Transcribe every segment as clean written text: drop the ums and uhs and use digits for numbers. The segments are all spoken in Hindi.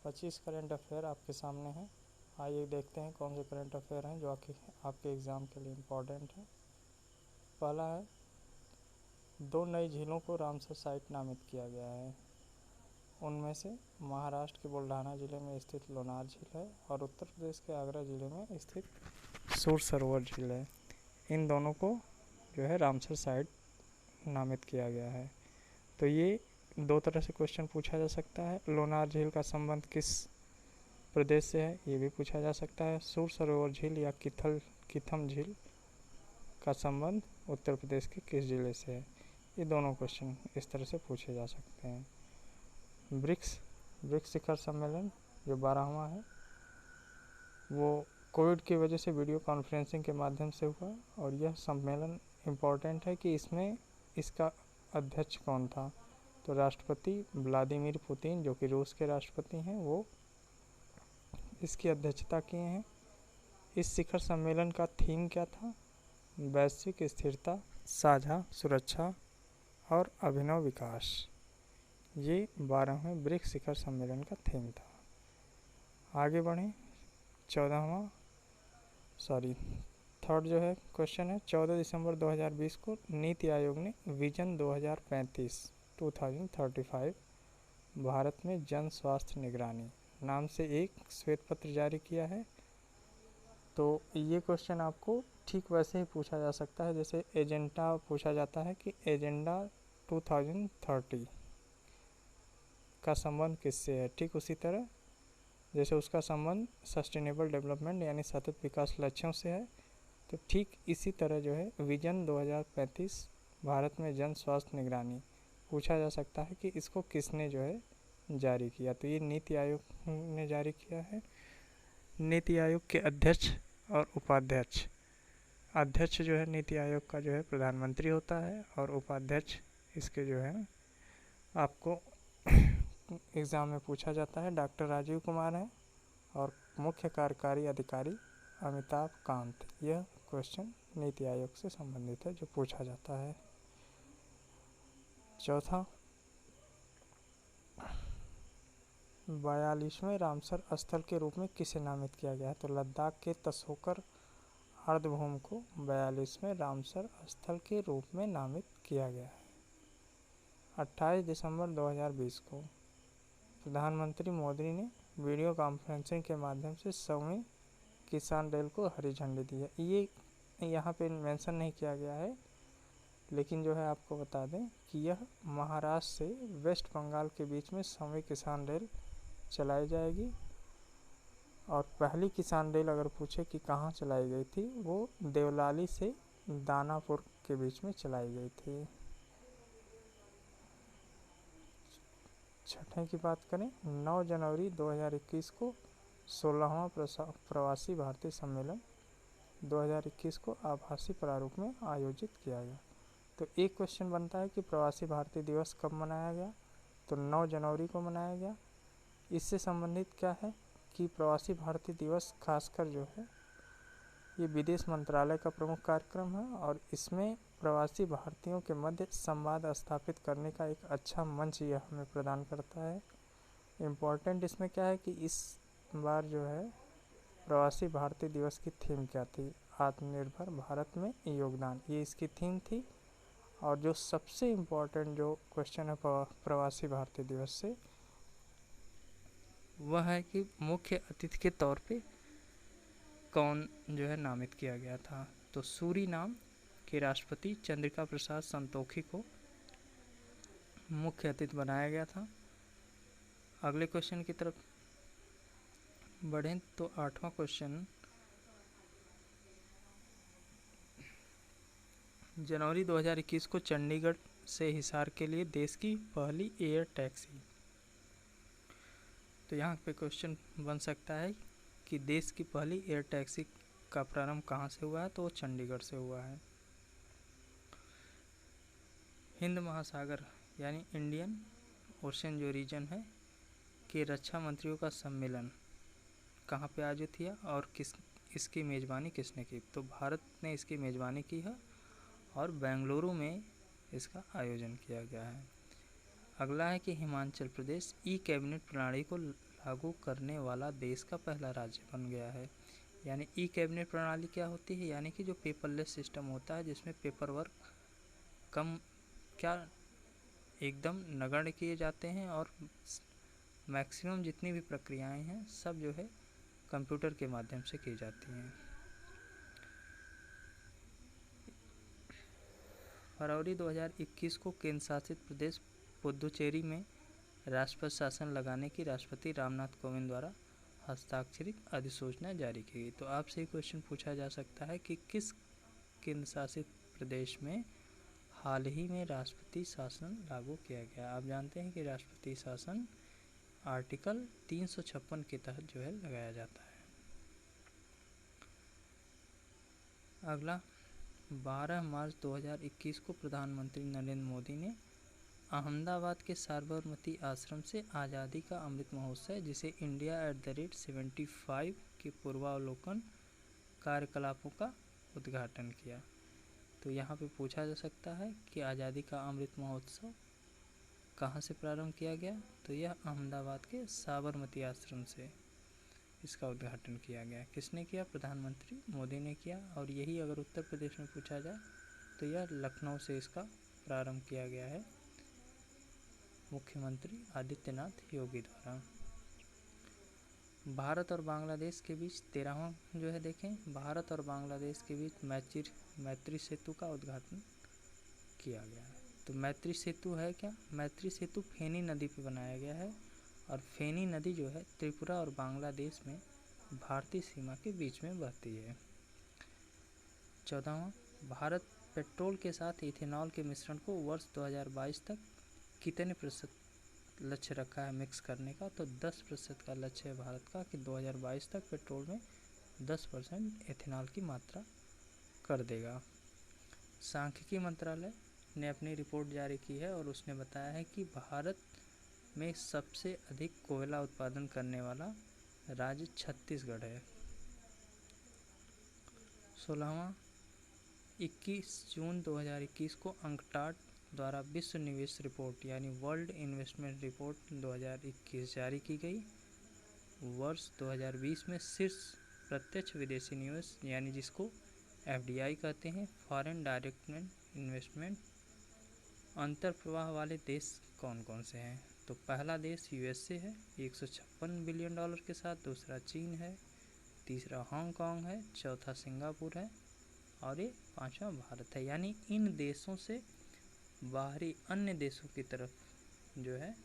25 करंट अफेयर आपके सामने हैं। आइए देखते हैं कौन से करंट अफेयर हैं जो आपके एग्ज़ाम के लिए इम्पोर्टेंट हैं। पहला है, 2 नई झीलों को रामसर साइट नामित किया गया है। उनमें से महाराष्ट्र के बुल्ढाना ज़िले में स्थित लोनार झील है और उत्तर प्रदेश के आगरा ज़िले में स्थित सूर सरोवर झील है। इन दोनों को जो है रामसर साइट नामित किया गया है। तो ये 2 तरह से क्वेश्चन पूछा जा सकता है। लोनार झील का संबंध किस प्रदेश से है, ये भी पूछा जा सकता है। सूर सरोवर झील या किथम झील का संबंध उत्तर प्रदेश के किस जिले से है, ये दोनों क्वेश्चन इस तरह से पूछे जा सकते हैं। ब्रिक्स शिखर सम्मेलन जो 12वां है, वो कोविड की वजह से वीडियो कॉन्फ्रेंसिंग के माध्यम से हुआ और यह सम्मेलन इम्पोर्टेंट है कि इसमें इसका अध्यक्ष कौन था। तो राष्ट्रपति व्लादिमीर पुतिन जो कि रूस के राष्ट्रपति हैं, वो इसकी अध्यक्षता किए हैं। इस शिखर सम्मेलन का थीम क्या था? वैश्विक स्थिरता, साझा सुरक्षा और अभिनव विकास। ये 12वें ब्रिक्स शिखर सम्मेलन का थीम था। आगे बढ़ें। थर्ड जो है क्वेश्चन है, 14 दिसंबर 2020 को नीति आयोग ने विजन 2035 भारत में जन स्वास्थ्य निगरानी नाम से एक श्वेत पत्र जारी किया है। तो ये क्वेश्चन आपको ठीक वैसे ही पूछा जा सकता है जैसे एजेंडा पूछा जाता है कि एजेंडा 2030 का संबंध किससे है। ठीक उसी तरह जैसे उसका संबंध सस्टेनेबल डेवलपमेंट यानी सतत विकास लक्ष्यों से है, तो ठीक इसी तरह जो है विजन 2035 भारत में जन स्वास्थ्य निगरानी पूछा जा सकता है कि इसको किसने जो है जारी किया। तो ये नीति आयोग ने जारी किया है। नीति आयोग के अध्यक्ष और उपाध्यक्ष, अध्यक्ष जो है नीति आयोग का जो है प्रधानमंत्री होता है और उपाध्यक्ष इसके जो है आपको एग्ज़ाम में पूछा जाता है, डॉक्टर राजीव कुमार हैं और मुख्य कार्यकारी अधिकारी अमिताभ कांत। यह क्वेश्चन नीति आयोग से संबंधित है जो पूछा जाता है। चौथा, 42वें रामसर स्थल के रूप में किसे नामित किया गया है? तो लद्दाख के तसोकर अर्धभूमि को 42वें रामसर स्थल के रूप में नामित किया गया है। 28 दिसंबर 2020 को प्रधानमंत्री मोदी ने वीडियो कॉन्फ्रेंसिंग के माध्यम से 100वीं किसान रेल को हरी झंडी दी है। ये यहाँ पे मेंशन नहीं किया गया है, लेकिन जो है आपको बता दें कि यह महाराष्ट्र से वेस्ट बंगाल के बीच में 100वीं किसान रेल चलाई जाएगी। और पहली किसान रेल अगर पूछे कि कहाँ चलाई गई थी, वो देवलाली से दानापुर के बीच में चलाई गई थी। छठे की बात करें, 9 जनवरी 2021 को 16वां प्रवासी भारतीय सम्मेलन 2021 को आभासी प्रारूप में आयोजित किया गया। तो एक क्वेश्चन बनता है कि प्रवासी भारतीय दिवस कब मनाया गया? तो 9 जनवरी को मनाया गया। इससे संबंधित क्या है कि प्रवासी भारतीय दिवस खासकर जो है ये विदेश मंत्रालय का प्रमुख कार्यक्रम है और इसमें प्रवासी भारतीयों के मध्य संवाद स्थापित करने का एक अच्छा मंच यह हमें प्रदान करता है। इम्पोर्टेंट इसमें क्या है कि इस बार जो है प्रवासी भारतीय दिवस की थीम क्या थी? आत्मनिर्भर भारत में योगदान, ये इसकी थीम थी। और जो सबसे इम्पोर्टेंट जो क्वेश्चन है प्रवासी भारतीय दिवस से, वह है कि मुख्य अतिथि के तौर पे कौन जो है नामित किया गया था। तो सूरीनाम के राष्ट्रपति चंद्रिका प्रसाद संतोखी को मुख्य अतिथि बनाया गया था। अगले क्वेश्चन की तरफ बढ़ें तो 8वां क्वेश्चन, जनवरी 2021 को चंडीगढ़ से हिसार के लिए देश की पहली एयर टैक्सी। तो यहाँ पे क्वेश्चन बन सकता है कि देश की पहली एयर टैक्सी का प्रारंभ कहाँ से हुआ है? तो वो चंडीगढ़ से हुआ है। हिंद महासागर यानी इंडियन ओशन जो रीजन है कि रक्षा मंत्रियों का सम्मेलन कहाँ पे आयोजित किया और इसकी मेज़बानी किसने की? तो भारत ने इसकी मेज़बानी की है और बेंगलुरु में इसका आयोजन किया गया है। अगला है कि हिमाचल प्रदेश ई कैबिनेट प्रणाली को लागू करने वाला देश का पहला राज्य बन गया है। यानी ई कैबिनेट प्रणाली क्या होती है, यानी कि जो पेपरलेस सिस्टम होता है जिसमें पेपर वर्क कम एकदम नगण्य किए जाते हैं और मैक्सिमम जितनी भी प्रक्रियाएं हैं सब जो है कंप्यूटर के माध्यम से की जाती हैं। फरवरी 2021 को केंद्र शासित प्रदेश पुदुचेरी में राष्ट्रपति शासन लगाने की राष्ट्रपति रामनाथ कोविंद द्वारा हस्ताक्षरित अधिसूचना जारी की गई। तो आपसे क्वेश्चन पूछा जा सकता है कि किस केंद्र शासित प्रदेश में हाल ही में राष्ट्रपति शासन लागू किया गया। आप जानते हैं कि राष्ट्रपति शासन आर्टिकल 356 के तहत जो है लगाया जाता है। अगला 12 मार्च 2021 को प्रधानमंत्री नरेंद्र मोदी ने अहमदाबाद के साबरमती आश्रम से आज़ादी का अमृत महोत्सव जिसे इंडिया @75 के पूर्वावलोकन कार्यकलापों का उद्घाटन किया। तो यहाँ पे पूछा जा सकता है कि आज़ादी का अमृत महोत्सव कहाँ से प्रारंभ किया गया, तो यह अहमदाबाद के साबरमती आश्रम से इसका उद्घाटन किया गया। किसने किया? प्रधानमंत्री मोदी ने किया। और यही अगर उत्तर प्रदेश में पूछा जाए तो यह लखनऊ से इसका प्रारंभ किया गया है मुख्यमंत्री आदित्यनाथ योगी द्वारा। भारत और बांग्लादेश के बीच 13वां जो है देखें, भारत और बांग्लादेश के बीच मैत्री सेतु का उद्घाटन किया गया है। तो मैत्री सेतु है क्या? मैत्री सेतु फेनी नदी पर बनाया गया है और फेनी नदी जो है त्रिपुरा और बांग्लादेश में भारतीय सीमा के बीच में बहती है। 14वां, भारत पेट्रोल के साथ इथेनॉल के मिश्रण को वर्ष 2022 तक कितने प्रतिशत लक्ष्य रखा है मिक्स करने का? तो 10% का लक्ष्य है भारत का कि 2022 तक पेट्रोल में 10% इथेनॉल की मात्रा कर देगा। सांख्यिकी मंत्रालय ने अपनी रिपोर्ट जारी की है और उसने बताया है कि भारत में सबसे अधिक कोयला उत्पादन करने वाला राज्य छत्तीसगढ़ है। 16वां, 21 जून 2021 को अंकटाड द्वारा विश्व निवेश रिपोर्ट यानी वर्ल्ड इन्वेस्टमेंट रिपोर्ट 2021 जारी की गई। वर्ष 2020 में शीर्ष प्रत्यक्ष विदेशी निवेश यानी जिसको FDI कहते हैं, फॉरेन डायरेक्ट इन्वेस्टमेंट अंतर प्रवाह वाले देश कौन कौन से हैं? तो पहला देश USA है 156 बिलियन डॉलर के साथ, दूसरा चीन है, तीसरा हांगकांग है, चौथा सिंगापुर है और ये पांचवा भारत है। यानी इन देशों से बाहरी अन्य देशों की तरफ जो है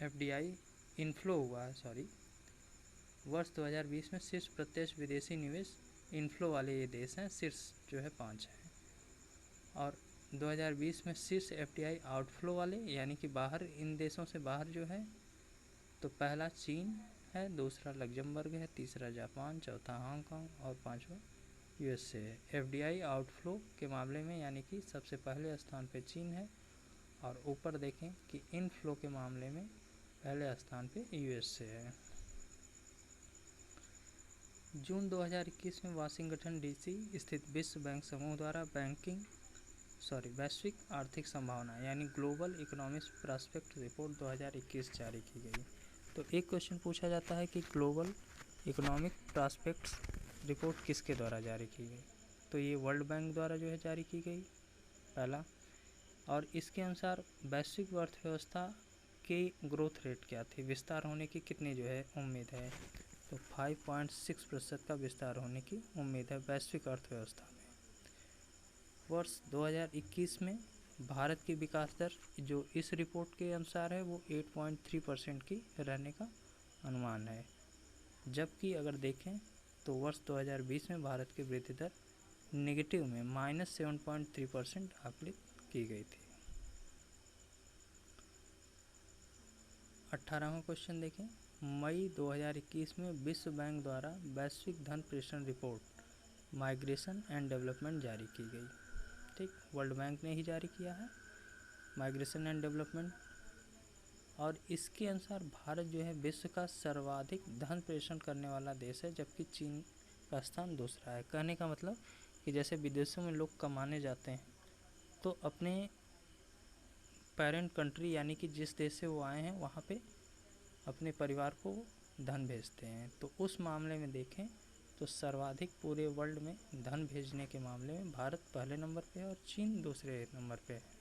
FDI इनफ्लो हुआ है। वर्ष 2020 में शीर्ष प्रत्यक्ष विदेशी निवेश इनफ्लो वाले ये देश हैं, शीर्ष जो है 5 हैं। और 2020 में शीर्ष FDI आउटफ्लो वाले यानी कि बाहर इन देशों से बाहर जो है तो पहला चीन है, दूसरा लग्जमबर्ग है, तीसरा जापान, चौथा हांगकांग और पांचवा USA है। FDI आउटफ्लो के मामले में यानी कि सबसे पहले स्थान पे चीन है और ऊपर देखें कि इनफ्लो के मामले में पहले स्थान पे USA है। जून 2021 में वाशिंगटन DC स्थित विश्व बैंक समूह द्वारा वैश्विक आर्थिक संभावना यानी ग्लोबल इकोनॉमिक प्रॉस्पेक्ट रिपोर्ट 2021 जारी की गई। तो एक क्वेश्चन पूछा जाता है कि ग्लोबल इकोनॉमिक प्रॉस्पेक्ट्स रिपोर्ट किसके द्वारा जारी की गई? तो ये वर्ल्ड बैंक द्वारा जो है जारी की गई पहला। और इसके अनुसार वैश्विक अर्थव्यवस्था के ग्रोथ रेट क्या थी, विस्तार होने की कितनी जो है उम्मीद है? तो 5.6% का विस्तार होने की उम्मीद है वैश्विक अर्थव्यवस्था में। वर्ष 2021 में भारत की विकास दर जो इस रिपोर्ट के अनुसार है वो 8.3% की रहने का अनुमान है, जबकि अगर देखें तो वर्ष 2020 में भारत की वृद्धि दर नेगेटिव में -7.3% आकलित की गई थी। 18वां क्वेश्चन देखें, मई 2021 में विश्व बैंक द्वारा वैश्विक धन प्रेषण रिपोर्ट माइग्रेशन एंड डेवलपमेंट जारी की गई। ठीक, वर्ल्ड बैंक ने ही जारी किया है माइग्रेशन एंड डेवलपमेंट। और इसके अनुसार भारत जो है विश्व का सर्वाधिक धन प्रेषण करने वाला देश है, जबकि चीन का स्थान दूसरा है। कहने का मतलब कि जैसे विदेशों में लोग कमाने जाते हैं तो अपने पेरेंट कंट्री यानी कि जिस देश से वो आए हैं वहाँ पे अपने परिवार को धन भेजते हैं। तो उस मामले में देखें तो सर्वाधिक पूरे वर्ल्ड में धन भेजने के मामले में भारत पहले नंबर पे है और चीन दूसरे नंबर पे है।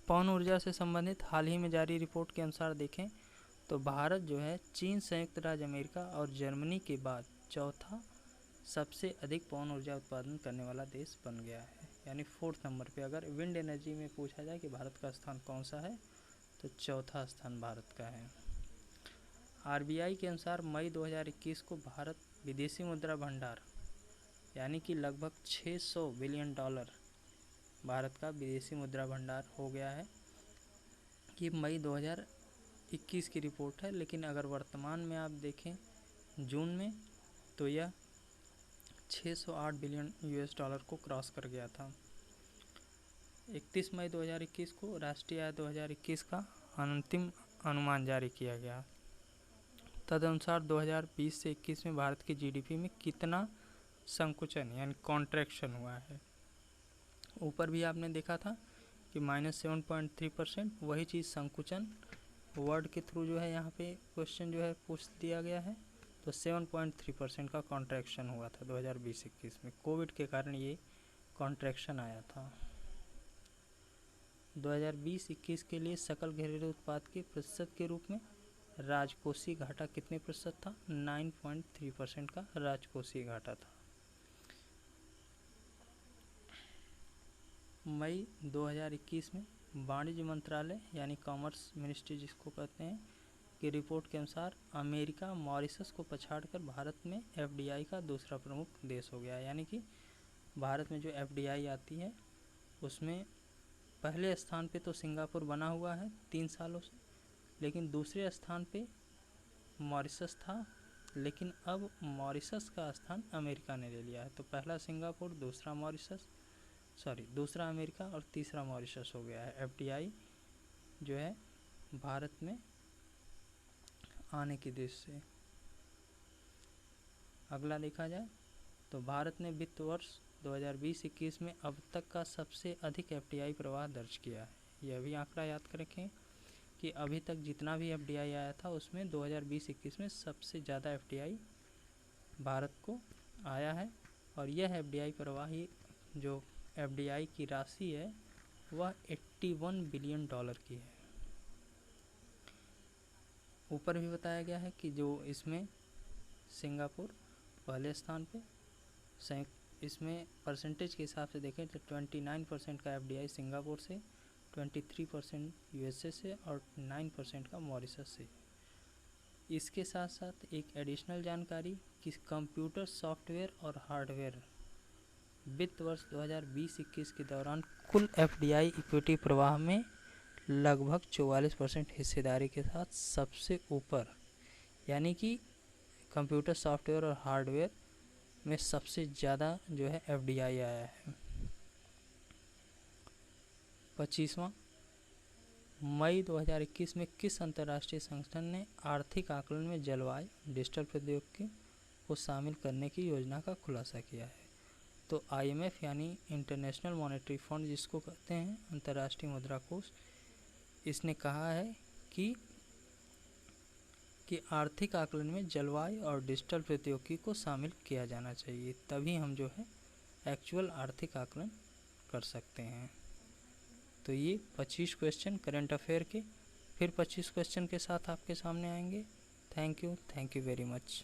पवन ऊर्जा से संबंधित हाल ही में जारी रिपोर्ट के अनुसार देखें तो भारत जो है चीन, संयुक्त राज्य अमेरिका और जर्मनी के बाद चौथा सबसे अधिक पवन ऊर्जा उत्पादन करने वाला देश बन गया है, यानी 4th नंबर पे। अगर विंड एनर्जी में पूछा जाए कि भारत का स्थान कौन सा है तो चौथा स्थान भारत का है। आरबीआई के अनुसार मई 2021 को भारत विदेशी मुद्रा भंडार यानी कि लगभग $600 बिलियन भारत का विदेशी मुद्रा भंडार हो गया है। ये मई 2021 की रिपोर्ट है, लेकिन अगर वर्तमान में आप देखें जून में तो यह $608 बिलियन को क्रॉस कर गया था। 31 मई 2021 को राष्ट्रीय आय 2021 का अंतिम अनुमान जारी किया गया। तदनुसार 2020 से 21 में भारत की जीडीपी में कितना संकुचन यानी कॉन्ट्रैक्शन हुआ है। ऊपर भी आपने देखा था कि -7.3%, वही चीज़ संकुचन वर्ड के थ्रू जो है यहाँ पे क्वेश्चन जो है पूछ दिया गया है। तो 7.3% का कॉन्ट्रैक्शन हुआ था 2020-21 में, कोविड के कारण ये कॉन्ट्रैक्शन आया था। 2020-21 के लिए सकल घरेलू उत्पाद के प्रतिशत के रूप में राजकोषीय घाटा कितने प्रतिशत था? 9.3% का राजकोषीय घाटा था। मई 2021 में वाणिज्य मंत्रालय यानी कॉमर्स मिनिस्ट्री जिसको कहते हैं की रिपोर्ट के अनुसार अमेरिका मॉरिशस को पछाड़कर भारत में एफडीआई का दूसरा प्रमुख देश हो गया। यानी कि भारत में जो एफडीआई आती है उसमें पहले स्थान पे तो सिंगापुर बना हुआ है 3 सालों से, लेकिन दूसरे स्थान पे मॉरिशस था, लेकिन अब मॉरिशस का स्थान अमेरिका ने ले लिया है। तो पहला सिंगापुर, दूसरा अमेरिका और तीसरा मॉरिशस हो गया है एफडीआई जो है भारत में आने के देश से। अगला देखा जाए तो भारत ने वित्त वर्ष 2020-21 में अब तक का सबसे अधिक एफडीआई प्रवाह दर्ज किया है। यह भी आंकड़ा याद रखें कि अभी तक जितना भी एफडीआई आया था उसमें 2020-21 में सबसे ज़्यादा एफडीआई भारत को आया है। और यह एफडीआई प्रवाह जो एफडीआई की राशि है वह $81 बिलियन की है। ऊपर भी बताया गया है कि जो इसमें सिंगापुर पहले स्थान पे, इसमें परसेंटेज के हिसाब से देखें तो 29% का एफडीआई सिंगापुर से, 23% यूएसए से और 9% का मॉरिशस से। इसके साथ साथ एक एडिशनल जानकारी कि कंप्यूटर सॉफ्टवेयर और हार्डवेयर वित्त वर्ष 2020-21 के दौरान कुल एफडीआई इक्विटी प्रवाह में लगभग 44% हिस्सेदारी के साथ सबसे ऊपर, यानी कि कंप्यूटर सॉफ्टवेयर और हार्डवेयर में सबसे ज़्यादा जो है एफडीआई आया है। 25वां, मई 2021 में किस अंतर्राष्ट्रीय संगठन ने आर्थिक आकलन में जलवायु, डिजिटल प्रौद्योगिकी को शामिल करने की योजना का खुलासा किया है? तो आईएमएफ यानी इंटरनेशनल मॉनेटरी फंड जिसको कहते हैं, अंतर्राष्ट्रीय मुद्रा कोष, इसने कहा है कि आर्थिक आकलन में जलवायु और डिजिटल प्रौद्योगिकी को शामिल किया जाना चाहिए, तभी हम जो है एक्चुअल आर्थिक आकलन कर सकते हैं। तो ये 25 क्वेश्चन करंट अफेयर के, फिर 25 क्वेश्चन के साथ आपके सामने आएंगे। Thank you very much.